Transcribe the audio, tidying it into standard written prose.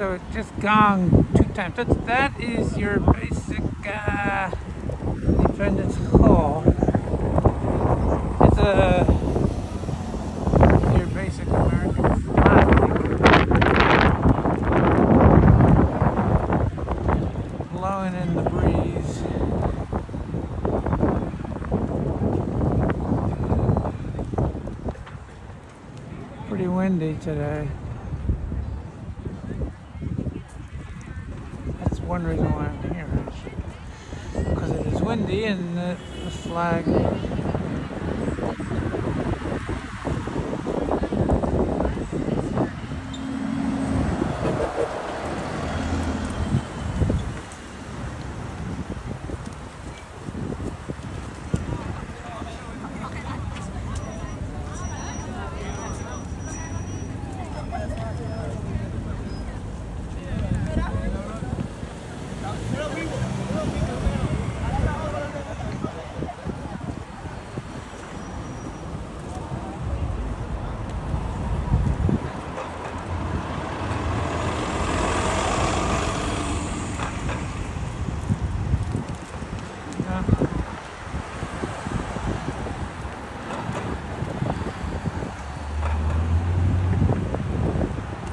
so it just gonged 2 times. That is your basic Independence Hall. It's your basic American flag blowing in the breeze. Pretty windy today. That's one reason why I'm here, because it is windy and the flag